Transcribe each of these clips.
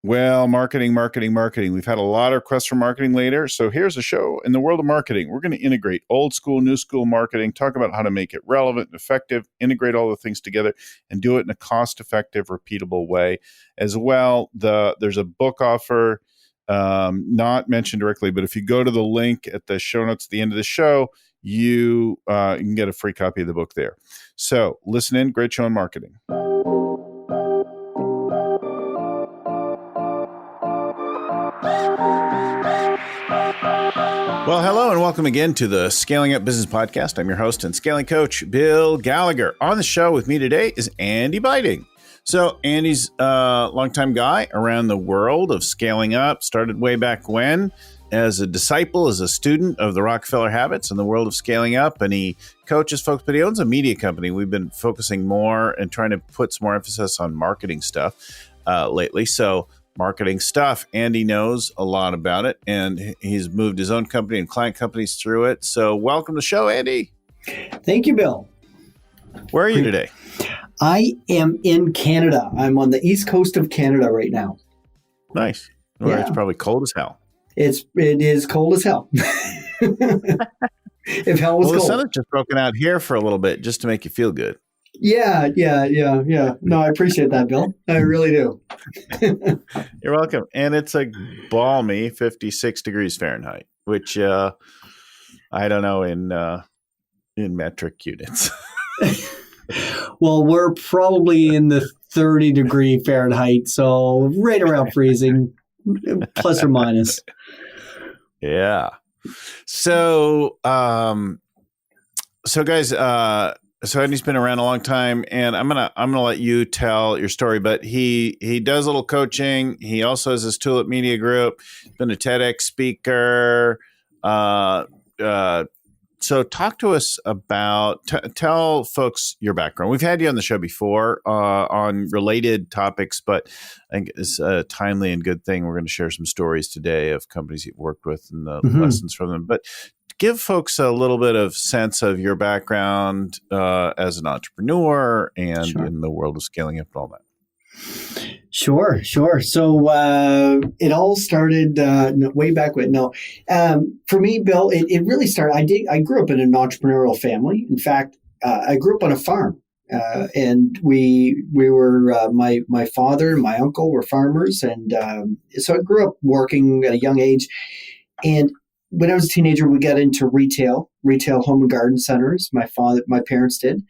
Well, marketing. We've had a lot of requests for marketing later. So here's a show in the world of marketing. We're going to integrate old school, new school marketing, talk about how to make it relevant and effective, integrate all the things together, and do it in a cost-effective, repeatable way. As well, there's a book offer, not mentioned directly, but if you go to the link at the show notes at the end of the show, you can get a free copy of the book there. So listen in. Great show on marketing. Well, hello and welcome again to the Scaling Up Business Podcast. I'm your host and scaling coach, Bill Gallagher. On the show with me today is Andy Buyting. So Andy's a longtime guy around the world of scaling up, started way back when as a disciple, as a student of the Rockefeller habits in the world of scaling up, and he coaches folks, but he owns a media company. We've been focusing more and trying to put some more emphasis on marketing stuff lately. So marketing stuff, Andy knows a lot about it, and he's moved his own company and client companies through it. So welcome to the show, Andy. Thank you, Bill. Where are you today? I am in Canada. I'm on the east coast of Canada right now. Nice. Well, It's probably cold as hell. It is cold as hell. If hell was cold. The sun has just broken out here for a little bit just to make you feel good. Yeah. No, I appreciate that, Bill. I really do. You're welcome. And it's a balmy 56 degrees Fahrenheit, which I don't know in metric units. Well, we're probably in the 30-degree Fahrenheit, so right around freezing, plus or minus. Yeah. So, guys, so Andy's been around a long time, and I'm gonna let you tell your story. But he does a little coaching. He also has his Tulip Media Group. He's been a TEDx speaker. So talk to us about, tell folks your background. We've had you on the show before on related topics, but I think it's a timely and good thing. We're going to share some stories today of companies you've worked with and the lessons from them. But give folks a little bit of sense of your background as an entrepreneur and in the world of scaling up and all that. Sure. So it all started way back when. For me, Bill, it really started. I grew up in an entrepreneurial family. In fact, I grew up on a farm, and we were my father and my uncle were farmers, and so I grew up working at a young age. And when I was a teenager, we got into retail home and garden centers. My parents did.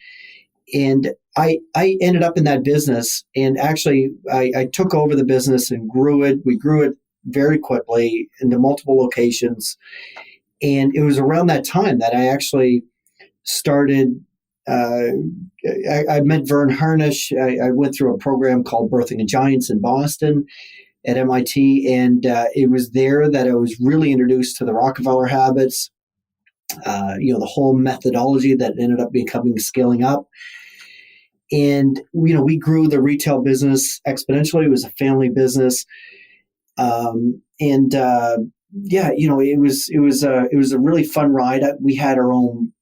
And I ended up in that business, and actually I took over the business and grew it. We grew it very quickly into multiple locations. And it was around that time that I actually started, I met Verne Harnish. I went through a program called Birthing Giants in Boston at MIT. And it was there that I was really introduced to the Rockefeller habits, the whole methodology that ended up becoming scaling up. And, we grew the retail business exponentially. It was a family business. It was a really fun ride. We had our own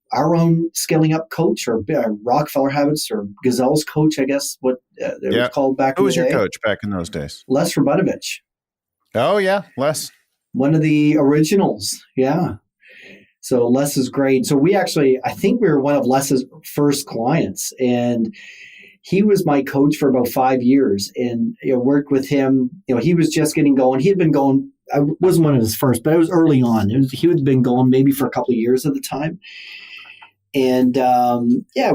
scaling up coach, or Rockefeller habits, or Gazelle's coach, I guess what it was called back in the day. Who was your coach back in those days? Les Rabinovich. Oh yeah, Les. One of the originals. Yeah. So Les is great. So I think we were one of Les's first clients, and he was my coach for about 5 years, and worked with him. He was just getting going. He had been going. I wasn't one of his first, but it was early on. He had been going maybe for a couple of years at the time, and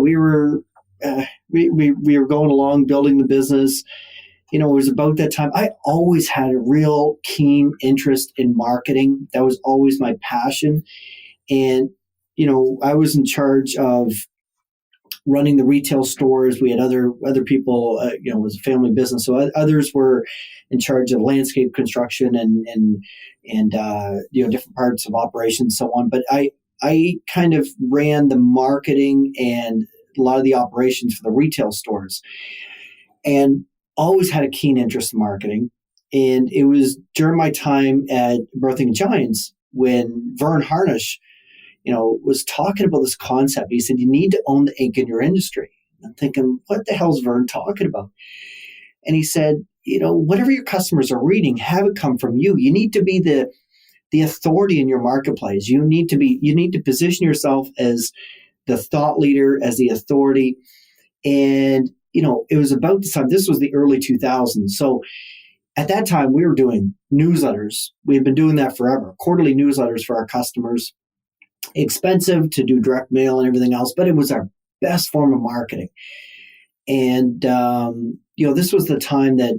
we were going along building the business. It was about that time. I always had a real keen interest in marketing. That was always my passion. And, I was in charge of running the retail stores. We had other people, it was a family business. So others were in charge of landscape construction and different parts of operations, so on. But I kind of ran the marketing and a lot of the operations for the retail stores, and always had a keen interest in marketing. And it was during my time at Birthing Giants when Verne Harnish, was talking about this concept. He said, you need to own the ink in your industry. I'm thinking, what the hell's Verne talking about? And he said, whatever your customers are reading, have it come from you. You need to be the authority in your marketplace. You need to position yourself as the thought leader, as the authority. And, it was about the time, this was the early 2000s. So at that time, we were doing newsletters. We had been doing that forever, quarterly newsletters for our customers. Expensive to do direct mail and everything else, but it was our best form of marketing. And, this was the time that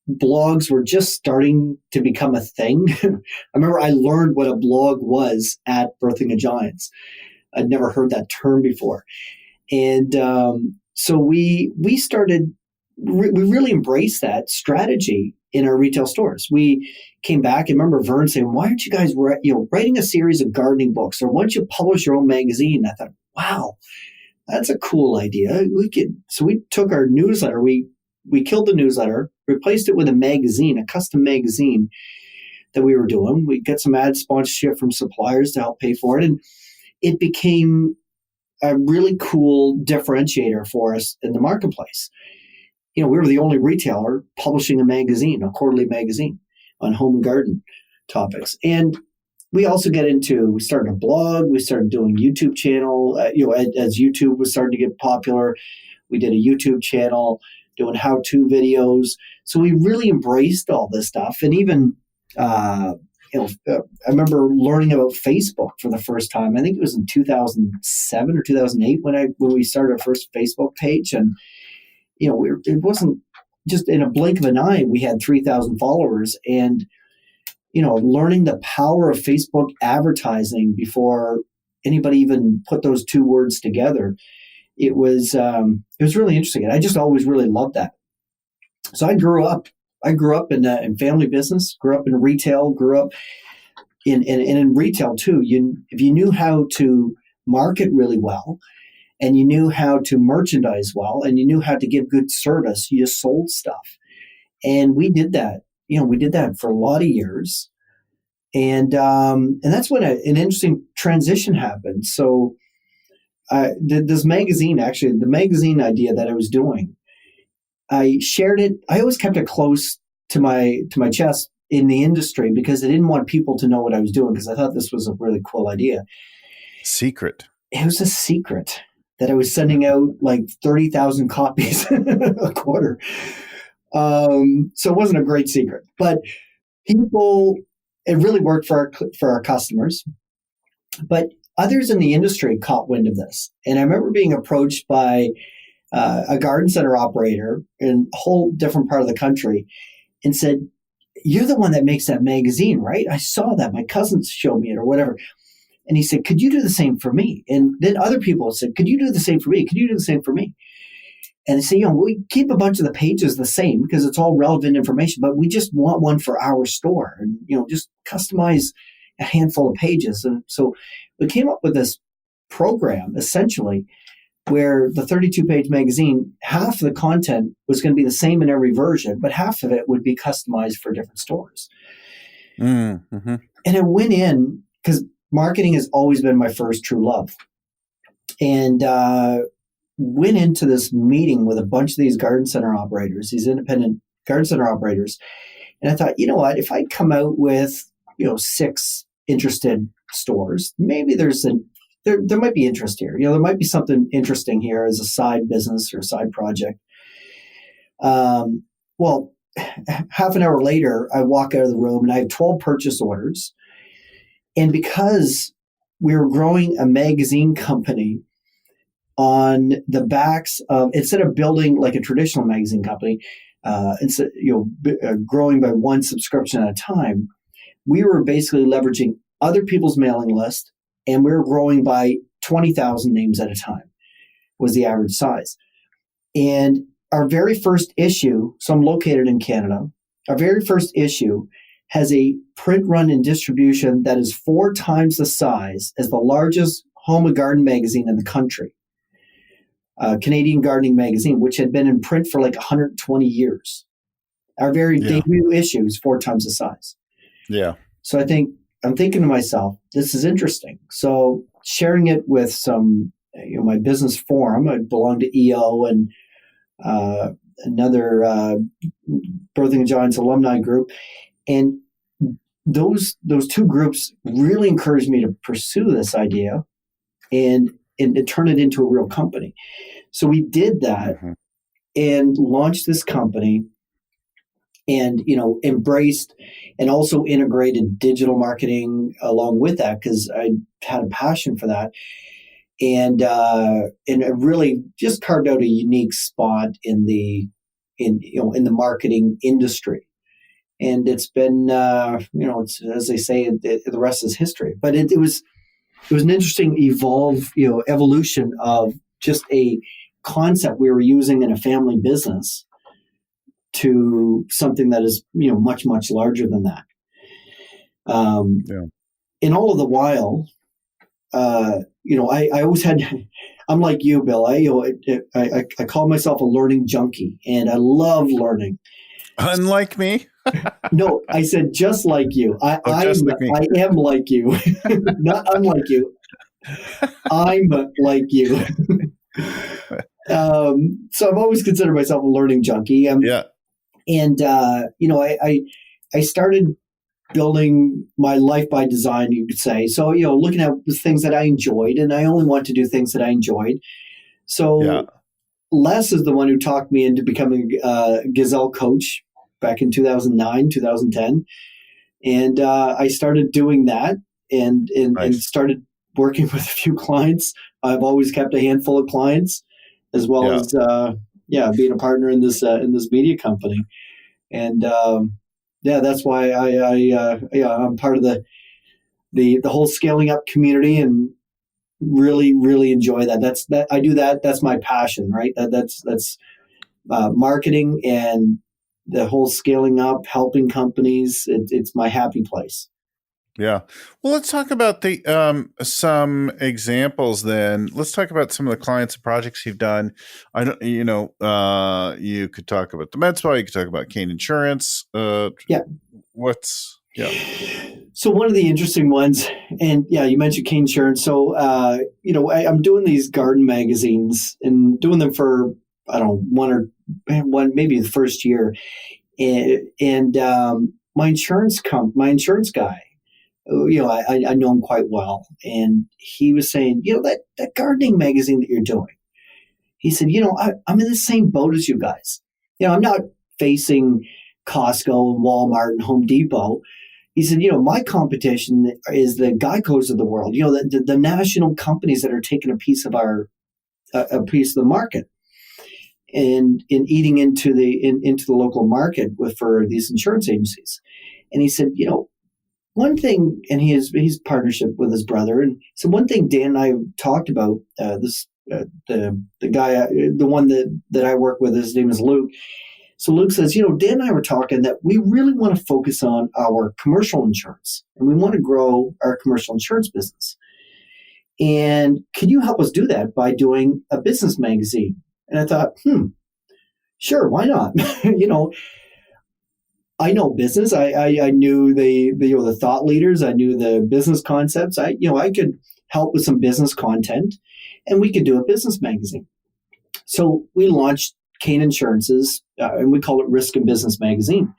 blogs were just starting to become a thing. I remember I learned what a blog was at Birthing of Giants. I'd never heard that term before. And so we really embraced that strategy in our retail stores. We came back and remember Verne saying, why aren't you guys writing a series of gardening books, or why don't you publish your own magazine? I thought, wow, that's a cool idea. So we took our newsletter, we killed the newsletter, replaced it with a magazine, a custom magazine that we were doing. We got some ad sponsorship from suppliers to help pay for it. And it became a really cool differentiator for us in the marketplace. We were the only retailer publishing a magazine, a quarterly magazine on home and garden topics. And we also we started a blog, we started doing YouTube channel, as YouTube was starting to get popular, we did a YouTube channel doing how-to videos. So we really embraced all this stuff. And even, I remember learning about Facebook for the first time. I think it was in 2007 or 2008 when we started our first Facebook page. And, it wasn't just in a blink of an eye, we had 3,000 followers. And, learning the power of Facebook advertising before anybody even put those two words together, it was really interesting. And I just always really loved that. So I grew up in family business, grew up in retail, grew up in retail too. If you knew how to market really well, and you knew how to merchandise well, and you knew how to give good service, you sold stuff. And we did that. We did that for a lot of years. And that's when an interesting transition happened. So this magazine, actually, the magazine idea that I was doing, I shared it. I always kept it close to my chest in the industry because I didn't want people to know what I was doing, because I thought this was a really cool idea. Secret. It was a secret that I was sending out like 30,000 copies a quarter. So it wasn't a great secret, but it really worked for our customers. But others in the industry caught wind of this. And I remember being approached by a garden center operator in a whole different part of the country and said, "You're the one that makes that magazine, right? I saw that. My cousins showed me it," or whatever. And he said, "Could you do the same for me?" And then other people said, "Could you do the same for me? Could you do the same for me?" And they say, we keep a bunch of the pages the same because it's all relevant information, but we just want one for our store, and, just customize a handful of pages. And so we came up with this program, essentially, where the 32-page magazine, half of the content was going to be the same in every version, but half of it would be customized for different stores. Mm-hmm. And it went in because marketing has always been my first true love. And went into this meeting with a bunch of these garden center operators, these independent garden center operators. And I thought, you know what, if I come out with, 6 interested stores, maybe there might be interest here. There might be something interesting here as a side business or a side project. Well, half an hour later, I walk out of the room and I have 12 purchase orders. And because we were growing a magazine company on the backs of, instead of building like a traditional magazine company, instead, growing by one subscription at a time, we were basically leveraging other people's mailing list, and we were growing by 20,000 names at a time was the average size. And our very first issue, so I'm located in Canada, our very first issue has a print run and distribution that is 4 times the size as the largest home and garden magazine in the country, Canadian Gardening Magazine, which had been in print for like 120 years. Our very debut issue is 4 times the size. Yeah. So I'm thinking to myself, this is interesting. So sharing it with some, my business forum, I belong to EO, and another Birthing and Giants alumni group, and those two groups really encouraged me to pursue this idea and turn it into a real company. So we did that and launched this company, and embraced and also integrated digital marketing along with that, because I had a passion for that, and it really just carved out a unique spot in the marketing industry. And it's been it's, as they say, the rest is history. But it was an interesting evolution of just a concept we were using in a family business to something that is much, much larger than that. And all of the while, I always had. I'm like you, Bill. I call myself a learning junkie, and I love learning. Unlike me. No, I said just like you. I am like you, not unlike you. I'm like you. So I've always considered myself a learning junkie. And I started building my life by design, you could say. So looking at the things that I enjoyed, and I only want to do things that I enjoyed. So Les is the one who talked me into becoming a Gazelle coach back in 2009, 2010. And I started doing that and started working with a few clients. I've always kept a handful of clients, as well as being a partner in this media company. And that's why I'm part of the whole scaling up community, and really, really enjoy that. I do that. That's my passion, right? That's marketing and the whole scaling up, helping companies. It's my happy place. Yeah. Well, let's talk about the some examples then. Let's talk about some of the clients and projects you've done. I don't, you could talk about the med spa, you could talk about Kane Insurance. So one of the interesting ones, and you mentioned Kane Insurance. So I'm doing these garden magazines and doing them for one maybe the first year, and my insurance guy. I know him quite well, and he was saying, that gardening magazine that you're doing. He said, I'm in the same boat as you guys. I'm not facing Costco and Walmart and Home Depot. He said, my competition is the Geicos of the world. The national companies that are taking a piece of a piece of the market, and eating into the local market for these insurance agencies. And he said, one thing, and he's partnership with his brother. And so one thing Dan and I talked about, the guy, the one that I work with, his name is Luke. So Luke says, Dan and I were talking that we really want to focus on our commercial insurance, and we want to grow our commercial insurance business. And can you help us do that by doing a business magazine? And I thought, sure, why not? I know business. I knew the thought leaders. I knew the business concepts. I could help with some business content, and we could do a business magazine. So we launched Kane Insurance's, and we call it Risk and Business Magazine.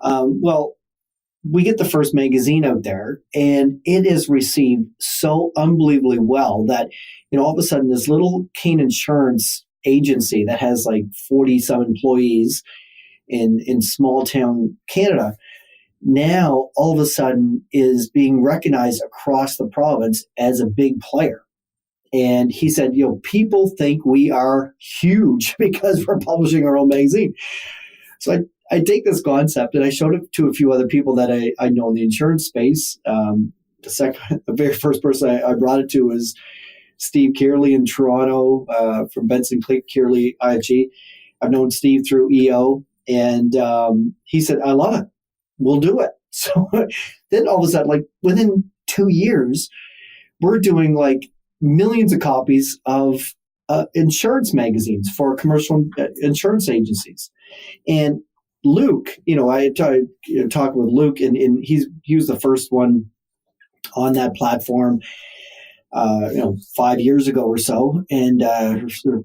We get the first magazine out there, and it is received so unbelievably well that all of a sudden this little Kane Insurance agency that has like 40-some employees in small town Canada, now all of a sudden is being recognized across the province as a big player. And he said, people think we are huge because we're publishing our own magazine. So I take this concept and I showed it to a few other people that I know in the insurance space. The very first person I brought it to was Steve Kearley in Toronto, from Benson Kearley IFG. I've known Steve through EO. And he said, I love it. We'll do it. So then all of a sudden, like within 2 years, we're doing like millions of copies of insurance magazines for commercial insurance agencies. And Luke, I talked with Luke, and he was the first one on that platform, 5 years ago or so, and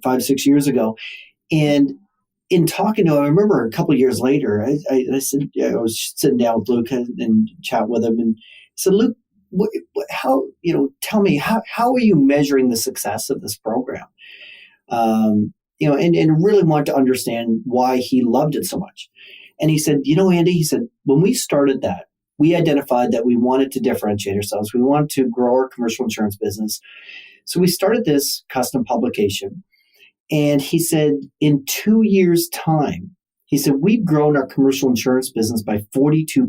5, 6 years ago. And in talking to him, I remember a couple of years later, I said, I was sitting down with Luke and chat with him, and I said, Luke, how, tell me, how are you measuring the success of this program? And really want to understand why he loved it so much. And he said, Andy, he said, when we started that, we identified that we wanted to differentiate ourselves. We wanted to grow our commercial insurance business. So we started this custom publication. And he said, in 2 years' time, he said, we've grown our commercial insurance business by 42%.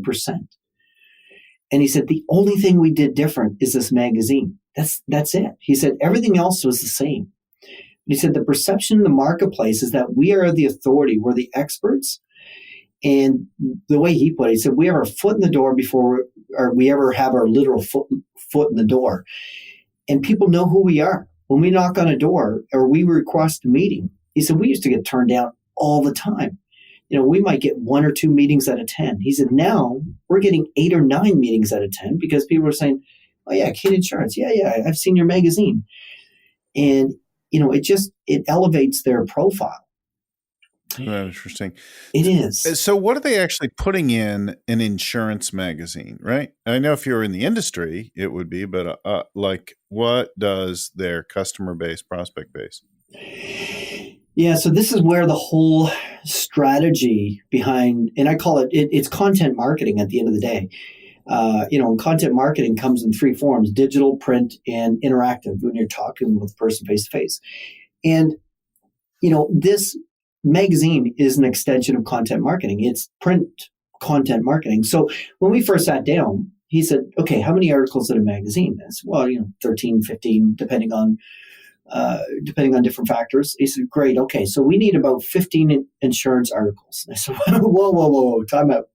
And he said, the only thing we did different is this magazine. That's it. He said, everything else was the same. He said, the perception in the marketplace is that we are the authority, we're the experts. And the way he put it, he said, we have our foot in the door before we ever have our literal foot in the door. And people know who we are. When we knock on a door or we request a meeting, he said, we used to get turned down all the time. We might get 1 or 2 meetings out of 10. He said, now we're getting 8 or 9 meetings out of 10 because people are saying, oh yeah, Kate Insurance. Yeah, I've seen your magazine. And, it elevates their profile. That's interesting. It is. So what are they actually putting in an insurance magazine, right? I know if you're in the industry, it would be, but what does their customer base, prospect base? Yeah, so this is where the whole strategy behind, and I call it's content marketing at the end of the day. Content marketing comes in 3 forms: digital, print, and interactive when you're talking with a person face to face. And, this magazine is an extension of content marketing. It's print content marketing. So when we first sat down, he said, okay, how many articles in a magazine? I said, well, 13, 15, depending on different factors. He said, great. Okay. So we need about 15 insurance articles. I said, whoa, time out.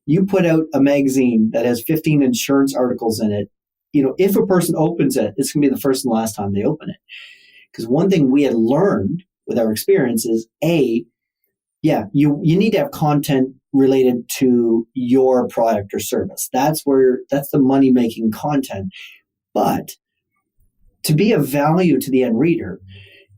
You put out a magazine that has 15 insurance articles in it. If a person opens it, it's going to be the first and last time they open it. Because one thing we had learned with our experience is you need to have content related to your product or service. That's the money-making content. But to be of value to the end reader,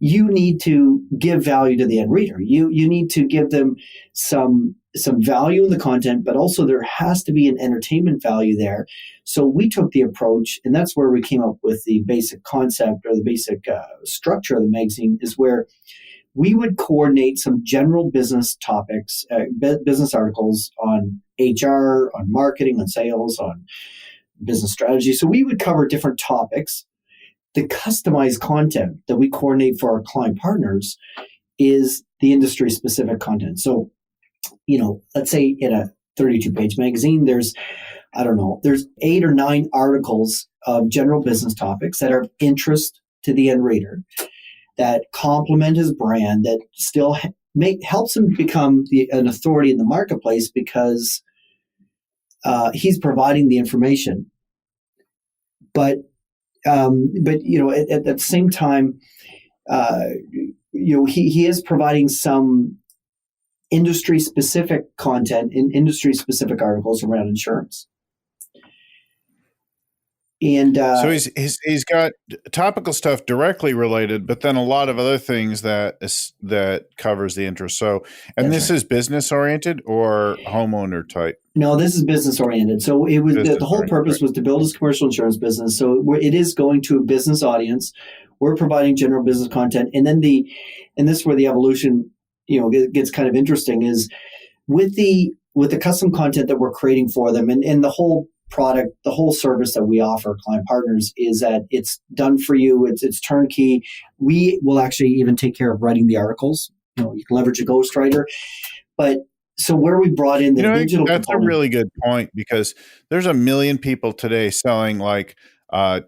you need to give value to the end reader. You need to give them some value in the content, but also there has to be an entertainment value there. So we took the approach, and that's where we came up with the basic concept or the basic structure of the magazine, is where we would coordinate some general business topics, business articles on HR, on marketing, on sales, on business strategy. So we would cover different topics. The customized content that we coordinate for our client partners is the industry-specific content. So, let's say in a 32-page magazine, there's 8 or 9 articles of general business topics that are of interest to the end reader, that complement his brand, that still helps him become an authority in the marketplace because he's providing the information. But at the same time, he is providing some industry-specific content in industry-specific articles around insurance. And so he's got topical stuff directly related, but then a lot of other things that covers the interest. So, and this is business oriented or homeowner type? No, this is business oriented. So it was the whole purpose was to build his commercial insurance business. So it is going to a business audience. We're providing general business content, and then and this is where the evolution gets kind of interesting, is with the custom content that we're creating for them, and the whole product, the whole service that we offer client partners is that it's done for you. It's turnkey. We will actually even take care of writing the articles. You can leverage a ghostwriter, but so where we brought in the digital that's component, a really good point, because there's a million people today selling like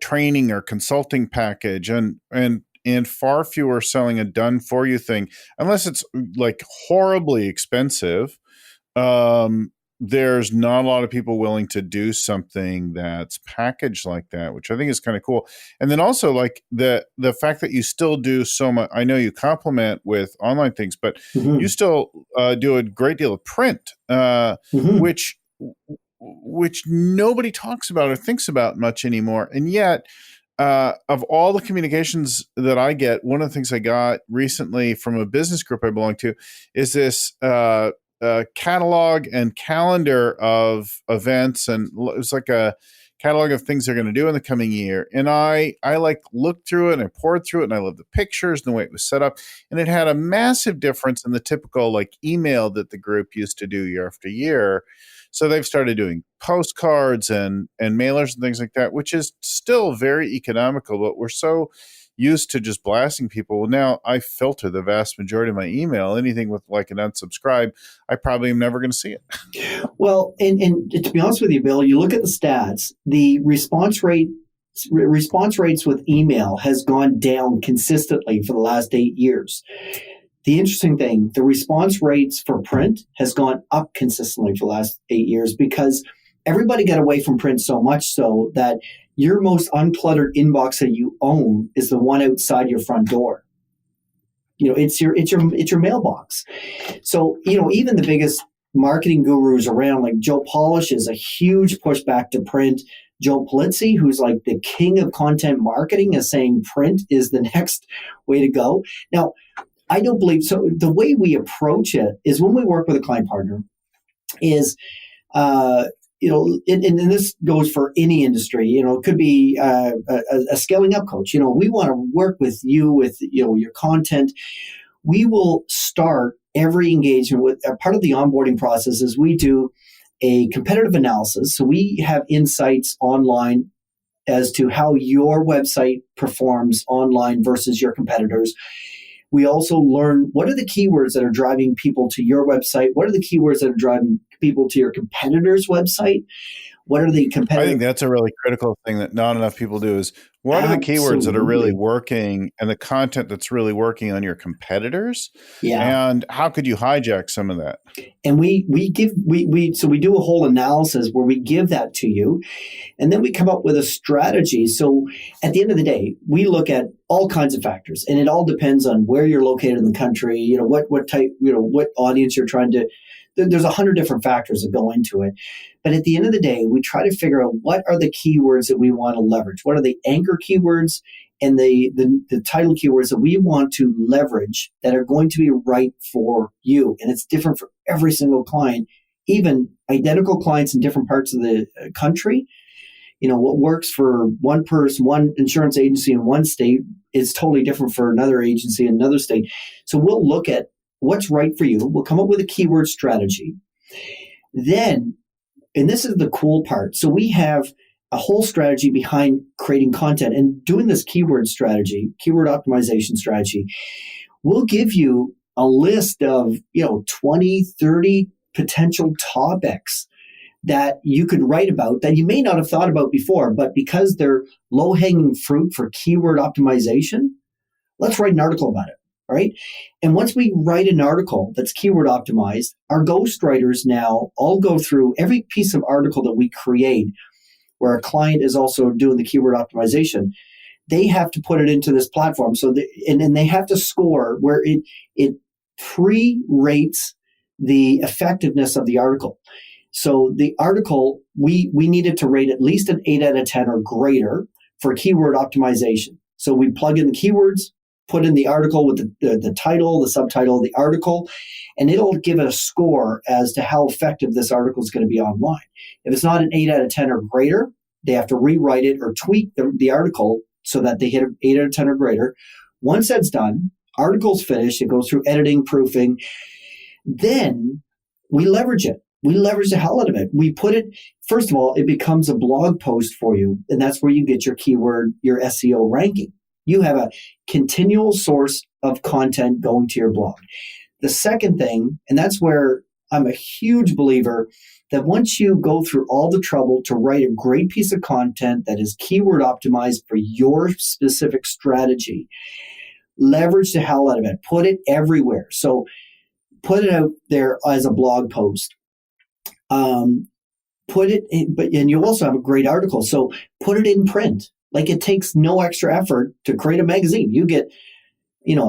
training or consulting package, and far fewer selling a done for you thing, unless it's like horribly expensive. There's not a lot of people willing to do something that's packaged like that, which I think is kind of cool. And then also like the fact that you still do so much. I know you complement with online things, but you still do a great deal of print, which nobody talks about or thinks about much anymore. And yet of all the communications that I get, one of the things I got recently from a business group I belong to is this catalog and calendar of events, and it's like a catalog of things they're going to do in the coming year. And I like looked through it and I poured through it, and I love the pictures and the way it was set up. And it had a massive difference in the typical like email that the group used to do year after year. So they've started doing postcards and mailers and things like that, which is still very economical, but we're so used to just blasting people. Well, now I filter the vast majority of my email. Anything with like an unsubscribe, I probably am never going to see it. Well, and to be honest with you, Bill, you look at the stats, the response rates with email has gone down consistently for the last 8 years. The interesting thing, the response rates for print has gone up consistently for the last 8 years because everybody got away from print so much so that your most uncluttered inbox that you own is the one outside your front door. It's your mailbox. So, even the biggest marketing gurus around, like Joe Polish, is a huge pushback to print. Joe Polizzi, who's like the king of content marketing, is saying print is the next way to go. Now, I don't believe so. The way we approach it is when we work with a client partner is, and this goes for any industry, it could be a scaling up coach. We want to work with you with, your content. We will start every engagement with part of the onboarding process is we do a competitive analysis. So we have insights online as to how your website performs online versus your competitors. We also learn what are the keywords that are driving people to your website? What are the keywords that are driving people to your competitor's website? What are the competitors? I think that's a really critical thing that not enough people do is what are the keywords that are really working and the content that's really working on your competitors? Yeah. And how could you hijack some of that? And we do a whole analysis where we give that to you, and then we come up with a strategy. So at the end of the day, we look at all kinds of factors, and it all depends on where you're located in the country, what type, what audience you're trying to. There's 100 different factors that go into it. But at the end of the day, we try to figure out what are the keywords that we want to leverage. What are the anchor keywords and the title keywords that we want to leverage that are going to be right for you. And it's different for every single client, even identical clients in different parts of the country. What works for one person, one insurance agency in one state is totally different for another agency in another state. So we'll look at what's right for you. We'll come up with a keyword strategy. Then, and this is the cool part. So we have a whole strategy behind creating content and doing this keyword strategy, keyword optimization strategy. We'll give you a list of, 20, 30 potential topics that you could write about that you may not have thought about before, but because they're low-hanging fruit for keyword optimization, let's write an article about it. Right. And once we write an article that's keyword optimized, our ghostwriters now all go through every piece of article that we create where a client is also doing the keyword optimization. They have to put it into this platform. So and they have to score where it pre-rates the effectiveness of the article. So the article, we needed to rate at least an 8 out of 10 or greater for keyword optimization. So we plug in the keywords, put in the article with the title, the subtitle of the article, and it'll give it a score as to how effective this article is going to be online. If it's not an 8 out of 10 or greater, they have to rewrite it or tweak the article so that they hit an 8 out of 10 or greater. Once that's done, article's finished, it goes through editing, proofing. Then we leverage it. We leverage the hell out of it. We put it, first of all, it becomes a blog post for you, and that's where you get your keyword, your SEO ranking. You have a continual source of content going to your blog. The second thing, and that's where I'm a huge believer, that once you go through all the trouble to write a great piece of content that is keyword optimized for your specific strategy, leverage the hell out of it. Put it everywhere. So put it out there as a blog post. Put it in, and you also have a great article. So put it in print. Like it takes no extra effort to create a magazine. You get,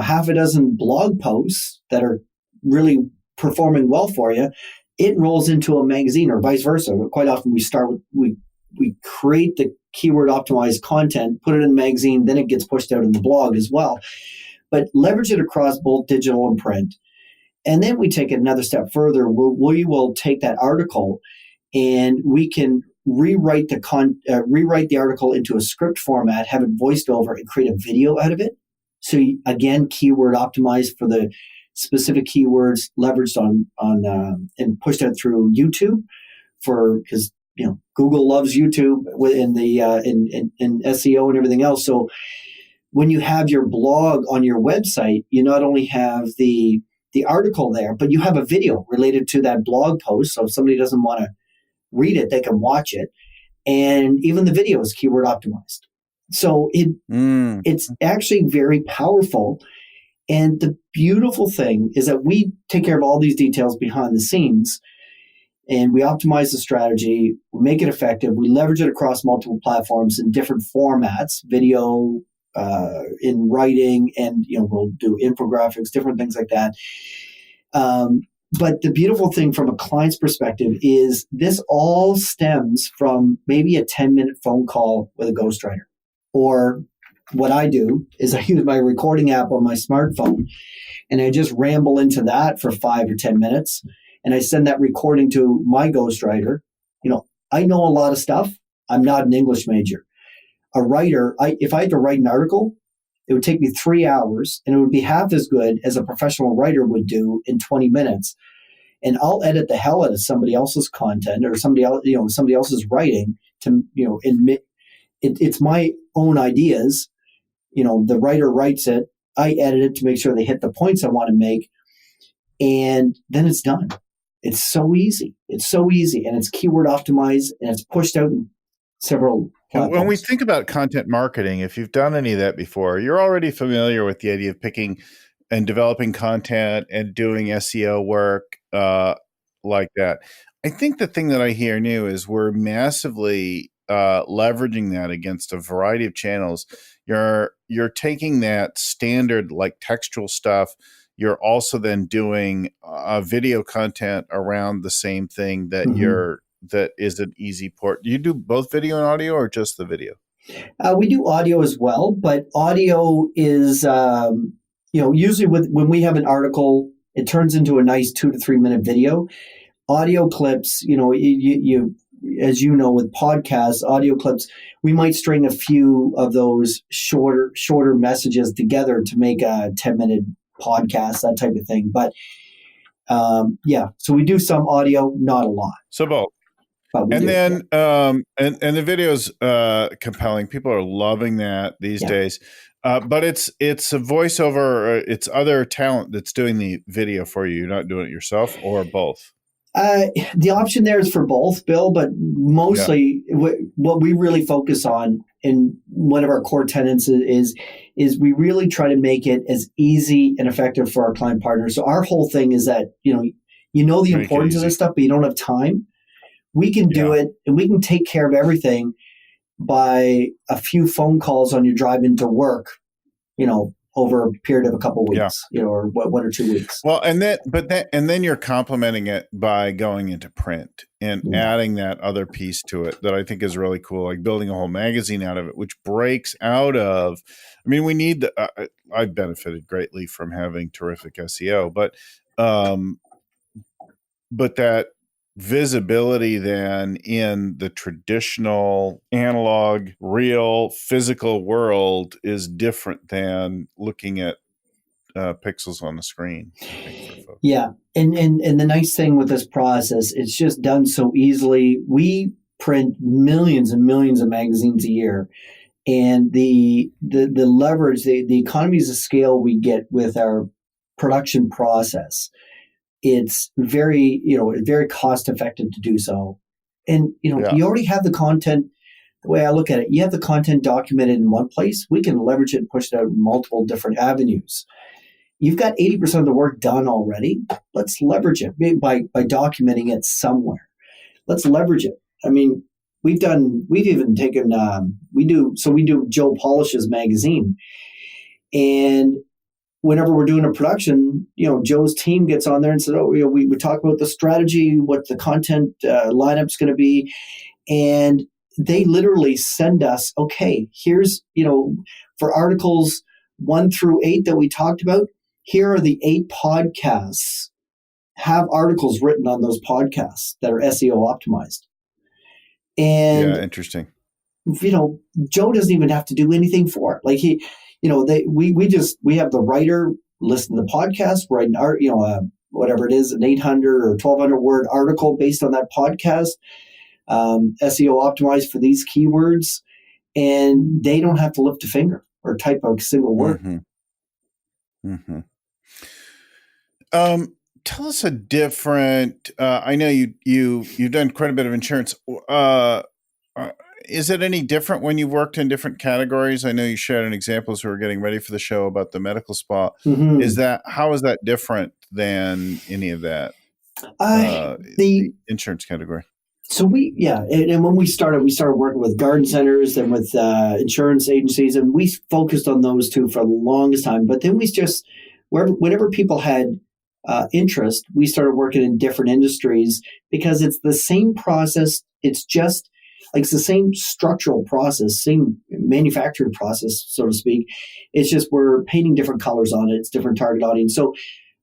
half a dozen blog posts that are really performing well for you. It rolls into a magazine or vice versa. Quite often we create the keyword optimized content, put it in the magazine, then it gets pushed out in the blog as well. But leverage it across both digital and print. And then we take it another step further. We will take that article and we can rewrite the article into a script format, have it voiced over, and create a video out of it. So again, keyword optimized for the specific keywords, leveraged on and pushed out through YouTube because Google loves YouTube in the in SEO and everything else. So when you have your blog on your website, you not only have the article there, but you have a video related to that blog post. So if somebody doesn't want to read it, they can watch it. And even the video is keyword optimized. So it's actually very powerful. And the beautiful thing is that we take care of all these details behind the scenes, and we optimize the strategy, we make it effective, we leverage it across multiple platforms in different formats, video, in writing, and we'll do infographics, different things like that. But the beautiful thing from a client's perspective is this all stems from maybe a 10-minute phone call with a ghostwriter. Or what I do is I use my recording app on my smartphone, and I just ramble into that for 5 or 10 minutes, and I send that recording to my ghostwriter. I know a lot of stuff. I'm not an English major. A writer, if I had to write an article, it would take me 3 hours, and it would be half as good as a professional writer would do in 20 minutes. And I'll edit the hell out of somebody else's content or somebody else's writing to, it's my own ideas. The writer writes it, I edit it to make sure they hit the points I want to make, and then it's done. It's so easy. And it's keyword optimized, and it's pushed out in several platforms. When we think about content marketing, if you've done any of that before, you're already familiar with the idea of picking and developing content and doing SEO work like that. I think the thing that I hear new is we're massively leveraging that against a variety of channels. You're taking that standard like textual stuff. You're also then doing video content around the same thing that that is an easy port. Do you do both video and audio, or just the video? We do audio as well, but audio is usually when we have an article, it turns into a nice 2 to 3 minute video. Audio clips, you as you know, with podcasts, audio clips, we might string a few of those shorter messages together to make a 10-minute podcast, that type of thing. But so we do some audio, not a lot. So both. And then and the video's compelling. People are loving that these days. But it's a voiceover, it's other talent that's doing the video for you. You're not doing it yourself, or both? The option there is for both, Bill, but mostly what we really focus on, and one of our core tenets is we really try to make it as easy and effective for our client partners. So our whole thing is that, the importance of this stuff, but you don't have time. We can do it, and we can take care of everything by a few phone calls on your drive into work, over a period of a couple of weeks, or 1 or 2 weeks. Well, and then you're complementing it by going into print and adding that other piece to it that I think is really cool, like building a whole magazine out of it, which breaks out of. I mean, we need I've benefited greatly from having terrific SEO, but that visibility then in the traditional analog, real, physical world is different than looking at pixels on the screen. Yeah. And the nice thing with this process, it's just done so easily. We print millions and millions of magazines a year. And the leverage, the economies of scale we get with our production process, it's very, very cost effective to do so. And, you already have the content. The way I look at it, you have the content documented in one place. We can leverage it and push it out in multiple different avenues. You've got 80% of the work done already. Let's leverage it by documenting it somewhere. Let's leverage it. I mean, we do Joe Polish's magazine. And whenever we're doing a production, Joe's team gets on there and says, we talk about the strategy, what the content lineup's going to be. And they literally send us, okay, here's, for articles 1 through 8 that we talked about, here are the 8 podcasts. Have articles written on those podcasts that are SEO optimized. And, interesting. Joe doesn't even have to do anything for it. Like we have the writer listen to the podcast, write an art, whatever it is, an 800 or 1,200 word article based on that podcast, SEO optimized for these keywords, and they don't have to lift a finger or type a single word. Mm-hmm. Mm-hmm. Tell us a different. I know you've done quite a bit of insurance. Is it any different when you worked in different categories? I know you shared an example as we were getting ready for the show about the medical spa. Mm-hmm. How is that different than any of that? The insurance category. So and when we started working with garden centers and with insurance agencies, and we focused on those two for the longest time. But then we just, whenever people had interest, we started working in different industries because it's the same process. It's just like it's the same structural process, same manufacturing process, so to speak. It's just we're painting different colors on it. It's different target audience. So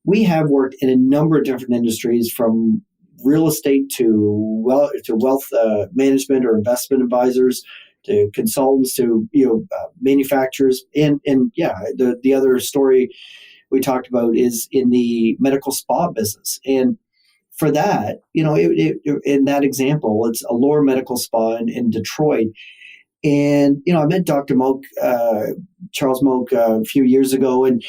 we have worked in a number of different industries, from real estate to wealth management or investment advisors, to consultants, to manufacturers, and the other story we talked about is in the medical spa business. And for that, in that example, it's a Allure Medical Spa in Detroit. And I met Dr. Moak, Charles Moak, a few years ago, and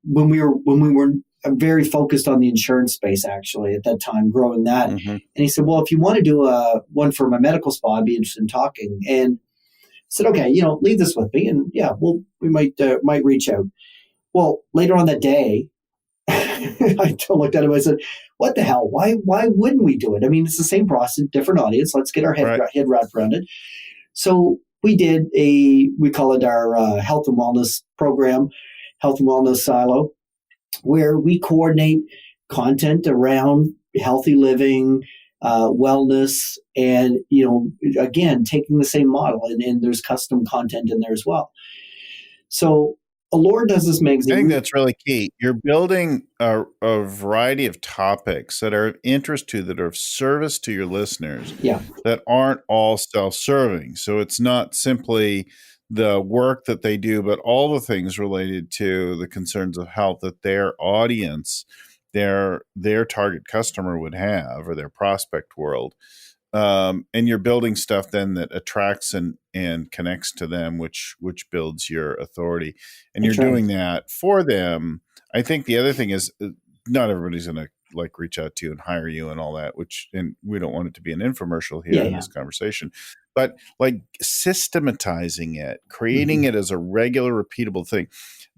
when we were very focused on the insurance space, actually, at that time, growing that. Mm-hmm. And he said, well, if you want to do one for my medical spa, I'd be interested in talking. And I said, okay, leave this with me, and we might reach out. Well, later on that day, I looked at him. I said, "What the hell? Why wouldn't we do it? I mean, it's the same process, different audience. Let's get our head wrapped around it." So we did we call it our health and wellness program, health and wellness silo, where we coordinate content around healthy living, wellness, and again, taking the same model, and there's custom content in there as well. So Allure does this magazine. I think that's really key. You're building a variety of topics that are of interest to, that are of service to your listeners, that aren't all self-serving. So it's not simply the work that they do, but all the things related to the concerns of health that their audience, their target customer would have, or their prospect world. And you're building stuff then that attracts and connects to them, which builds your authority. And you're doing that for them. I think the other thing is, not everybody's going to reach out to you and hire you and all that, and we don't want it to be an infomercial here in this conversation, but systematizing it, creating it as a regular, repeatable thing.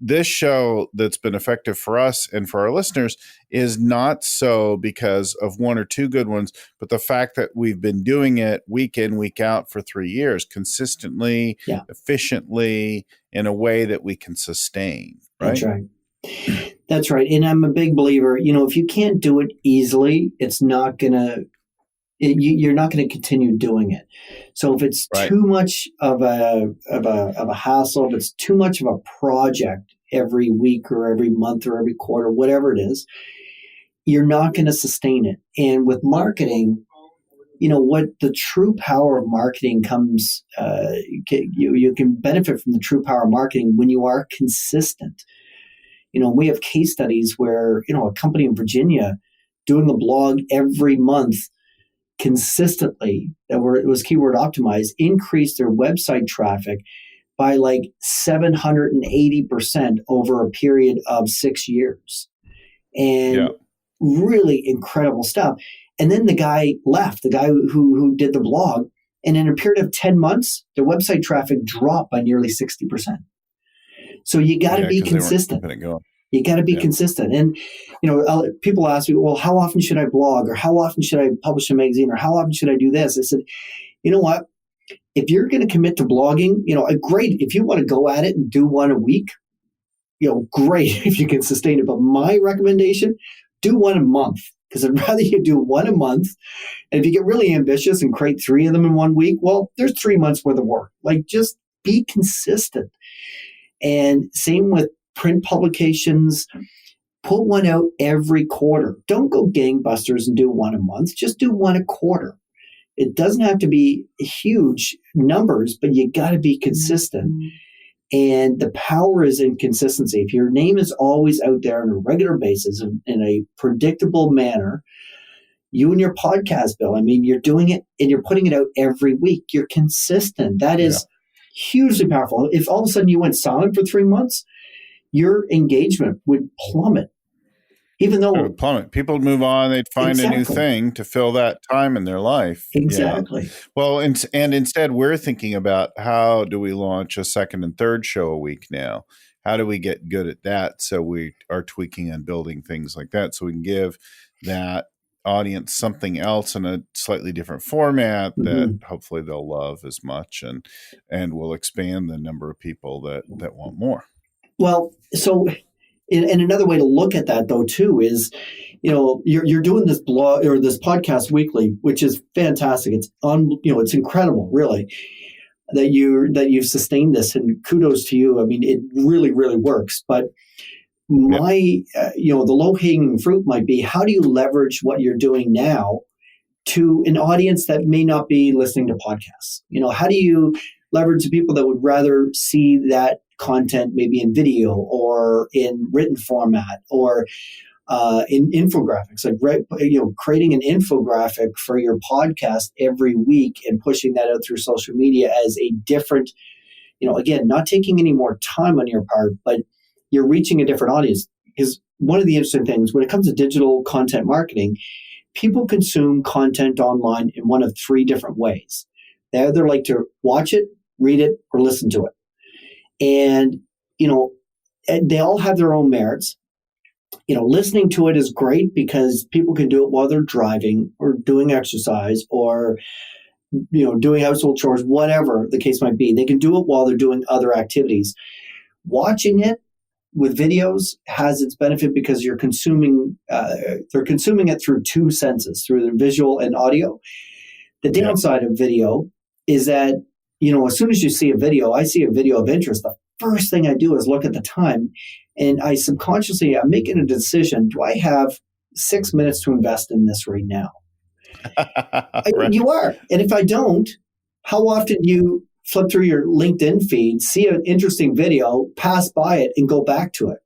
This show that's been effective for us and for our listeners is not so because of one or two good ones, but the fact that we've been doing it week in, week out for 3 years, consistently, efficiently, in a way that we can sustain. Right? That's right. That's right. And I'm a big believer, if you can't do it easily, it's not going to, you're not going to continue doing it. So if it's too much of a hassle, if it's too much of a project every week or every month or every quarter, whatever it is, you're not going to sustain it. And with marketing, what the true power of marketing comes, you can benefit from the true power of marketing when you are consistent. We have case studies where, a company in Virginia doing a blog every month consistently, it was keyword optimized, increased their website traffic by 780% over a period of 6 years. And really incredible stuff. And then the guy left, the guy who did the blog, and in a period of 10 months, their website traffic dropped by nearly 60%. So you got to be consistent. You got to be consistent. And, people ask me, well, how often should I blog, or how often should I publish a magazine, or how often should I do this? I said, you know what? If you're going to commit to blogging, great. If you want to go at it and do one a week, great if you can sustain it. But my recommendation, do one a month. because I'd rather you do one a month. And if you get really ambitious and create 3 of them in 1 week, well, there's 3 months worth of work. Like, just be consistent. And same with print publications. Put one out every quarter. Don't go gangbusters and do one a month. Just do one a quarter. It doesn't have to be huge numbers, but you got to be consistent. And the power is in consistency. If your name is always out there on a regular basis in a predictable manner, you and your podcast, Bill, I mean, you're doing it and you're putting it out every week. You're consistent. That is hugely powerful. If all of a sudden you went silent for 3 months, your engagement would plummet. Even though it would plummet, people would move on. They'd find a new thing to fill that time in their life. Exactly. Yeah. Well, and instead, we're thinking about how do we launch a second and third show a week now? How do we get good at that? So we are tweaking and building things like that, so we can give that audience something else in a slightly different format that hopefully they'll love as much, and will expand the number of people that want more. Well, so. And another way to look at that, though, too, is, you're doing this blog or this podcast weekly, which is fantastic. It's it's incredible, really, that you've sustained this, and kudos to you. I mean, it really, really works. But the low hanging fruit might be, how do you leverage what you're doing now to an audience that may not be listening to podcasts? How do you leverage the people that would rather see that content maybe in video or in written format or in infographics, creating an infographic for your podcast every week and pushing that out through social media as a different, again, not taking any more time on your part, but you're reaching a different audience. Because one of the interesting things when it comes to digital content marketing, people consume content online in one of 3 different ways. They either like to watch it, read it, or listen to it. And, they all have their own merits. Listening to it is great because people can do it while they're driving or doing exercise or, doing household chores, whatever the case might be. They can do it while they're doing other activities. Watching it with videos has its benefit because they're consuming it through 2 senses, through the visual and audio. The downside of video is that, as soon as you see a video, I see a video of interest, the first thing I do is look at the time, and I'm making a decision. Do I have 6 minutes to invest in this right now? Right. You are. And if I don't, how often do you flip through your LinkedIn feed, see an interesting video, pass by it, and go back to it?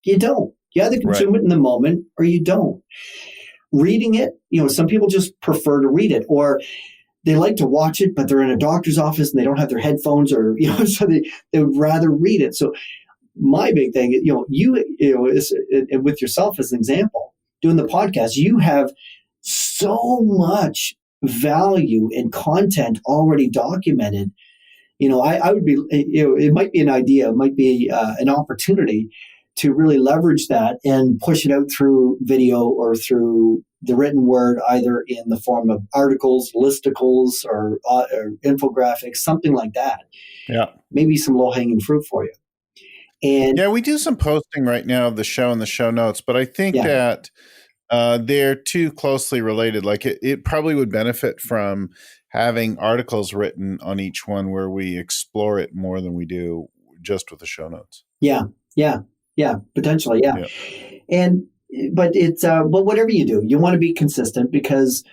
You don't. You either consume it in the moment or you don't. Reading it, some people just prefer to read it, or they like to watch it, but they're in a doctor's office and they don't have their headphones, or so they would rather read it. So my big thing, is, with yourself as an example, doing the podcast, you have so much value and content already documented. I would be, it might be an idea, it might be an opportunity to really leverage that and push it out through video or through the written word, either in the form of articles, listicles, or infographics, something like that. Yeah. Maybe some low-hanging fruit for you. And we do some posting right now of the show and the show notes, but I think that they're too closely related. Like it probably would benefit from having articles written on each one where we explore it more than we do just with the show notes. Yeah, potentially, yeah. But it's but whatever you do, you want to be consistent because,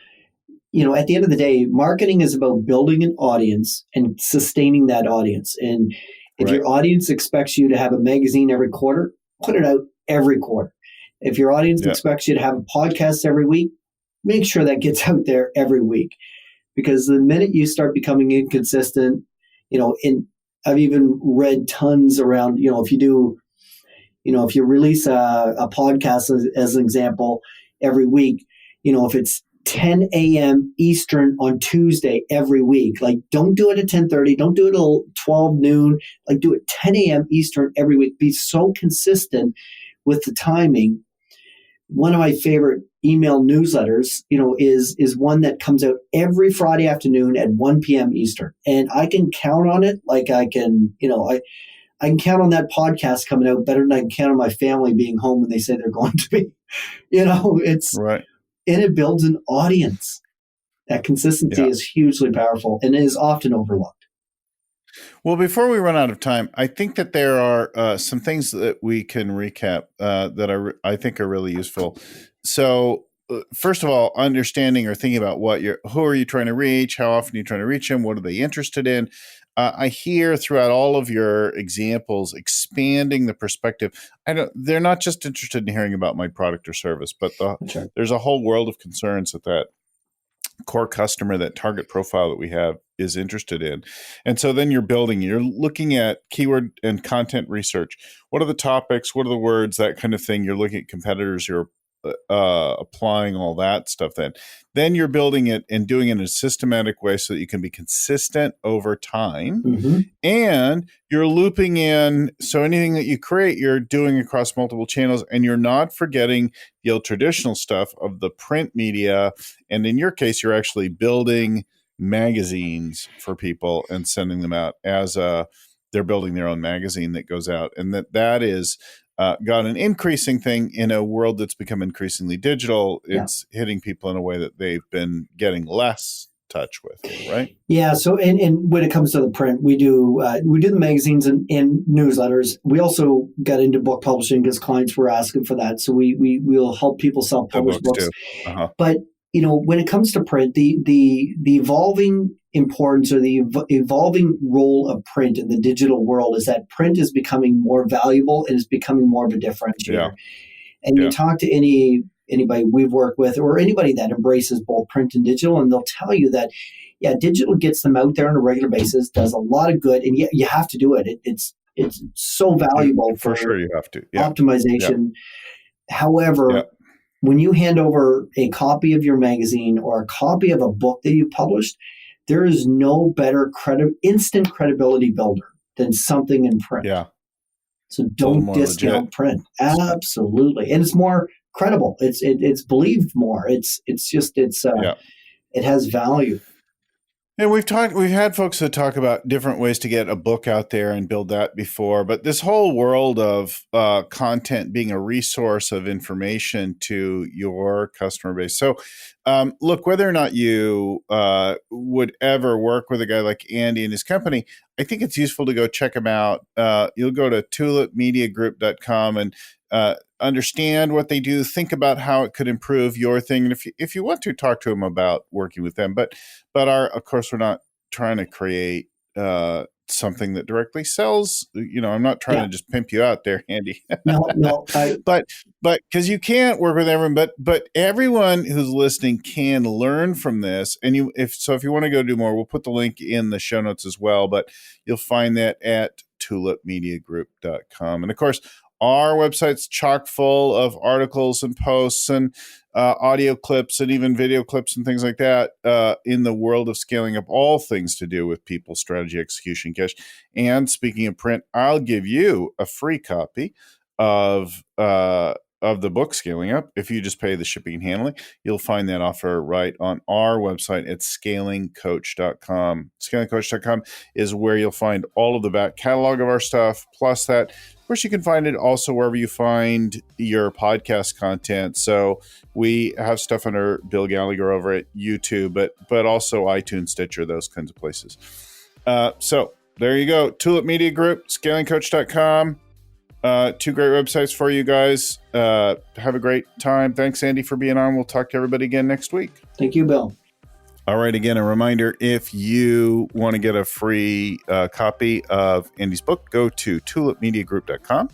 at the end of the day, marketing is about building an audience and sustaining that audience. And if your audience expects you to have a magazine every quarter, put it out every quarter. If your audience expects you to have a podcast every week, make sure that gets out there every week. Because the minute you start becoming inconsistent, I've even read tons around, if you do, if you release a podcast as an example every week, if it's 10 a.m. Eastern on Tuesday every week, like don't do it at 10:30, don't do it till 12 noon, like do it 10 a.m. Eastern every week. Be so consistent with the timing. One of my favorite email newsletters, is one that comes out every Friday afternoon at 1 p.m. Eastern. And I can count on it. Like I can count on that podcast coming out better than I can count on my family being home when they say they're going to be. It's right. and it builds an audience. That consistency is hugely powerful and is often overlooked. Well, before we run out of time, I think that there are some things that we can recap that I think are really useful. So, first of all, understanding or thinking about who are you trying to reach, how often are you trying to reach them, what are they interested in. I hear throughout all of your examples expanding the perspective. They're not just interested in hearing about my product or service, but there's a whole world of concerns that core customer, that target profile that we have, is interested in. And so then you're looking at keyword and content research. What are the topics? What are the words? That kind of thing. You're looking at competitors. You're applying all that stuff. Then you're building it and doing it in a systematic way so that you can be consistent over time. Mm-hmm. And you're looping in. So anything that you create, you're doing across multiple channels, and you're not forgetting the old traditional stuff of the print media. And in your case, you're actually building magazines for people and sending them out as they're building their own magazine that goes out. And that is got an increasing thing in a world that's become increasingly digital. It's hitting people in a way that they've been getting less touch with, right? Yeah. So, and when it comes to the print, we do the magazines and newsletters. We also got into book publishing because clients were asking for that. So we'll help people self-publish books. Too. Uh-huh. But when it comes to print, the evolving importance or the evolving role of print in the digital world is that print is becoming more valuable and is becoming more of a differentiator. Yeah. And you talk to anybody we've worked with or anybody that embraces both print and digital, and they'll tell you that, digital gets them out there on a regular basis, does a lot of good, and you have to do it. It's so valuable for sure. You have to optimization. Yeah. However, when you hand over a copy of your magazine or a copy of a book that you published, there is no better instant credibility builder than something in print. Yeah. So don't discount print. Absolutely. And it's more credible. It's believed more. It has value. And we've had folks that talk about different ways to get a book out there and build that before, but this whole world of content being a resource of information to your customer base. So, look, whether or not you would ever work with a guy like Andy and his company, I think it's useful to go check him out. You'll go to tulipmediagroup.com and understand what they do, think about how it could improve your thing. And if you want to, talk to them about working with them. But of course, we're not trying to create something that directly sells. I'm not trying to just pimp you out there, Andy. No. But because you can't work with everyone, but everyone who's listening can learn from this. And if you want to go do more, we'll put the link in the show notes as well. But you'll find that at tulipmediagroup.com. And of course, our website's chock full of articles and posts and audio clips and even video clips and things like that in the world of scaling up, all things to do with people, strategy, execution, cash. And speaking of print, I'll give you a free copy of the book Scaling Up. If you just pay the shipping and handling, you'll find that offer right on our website at scalingcoach.com. Scalingcoach.com is where you'll find all of the back catalog of our stuff, plus that. Of course, you can find it also wherever you find your podcast content. So we have stuff under Bill Gallagher over at YouTube, but also iTunes, Stitcher, those kinds of places. So there you go. Tulip Media Group, scalingcoach.com. Two great websites for you guys. Have a great time. Thanks, Andy, for being on. We'll talk to everybody again next week. Thank you, Bill. All right. Again, a reminder, if you want to get a free copy of Andy's book, go to tulipmediagroup.com.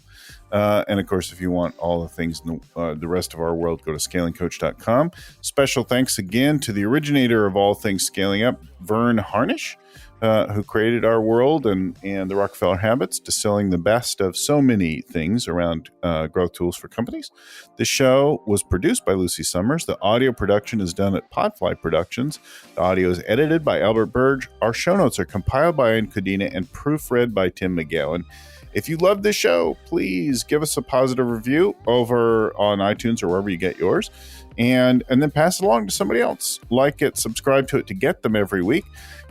And of course, if you want all the things in the rest of our world, go to scalingcoach.com. Special thanks again to the originator of all things scaling up, Verne Harnish, who created our world and the Rockefeller habits, distilling the best of so many things around growth tools for companies. The show was produced by Lucy Summers. The audio production is done at Podfly Productions. The audio is edited by Albert Burge. Our show notes are compiled by Ian Codina and proofread by Tim McGowan. If you love this show, please give us a positive review over on iTunes or wherever you get yours, and then pass it along to somebody else. Like it, subscribe to it to get them every week.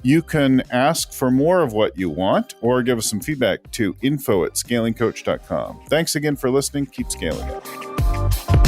You can ask for more of what you want or give us some feedback to info@scalingcoach.com. Thanks again for listening. Keep scaling up.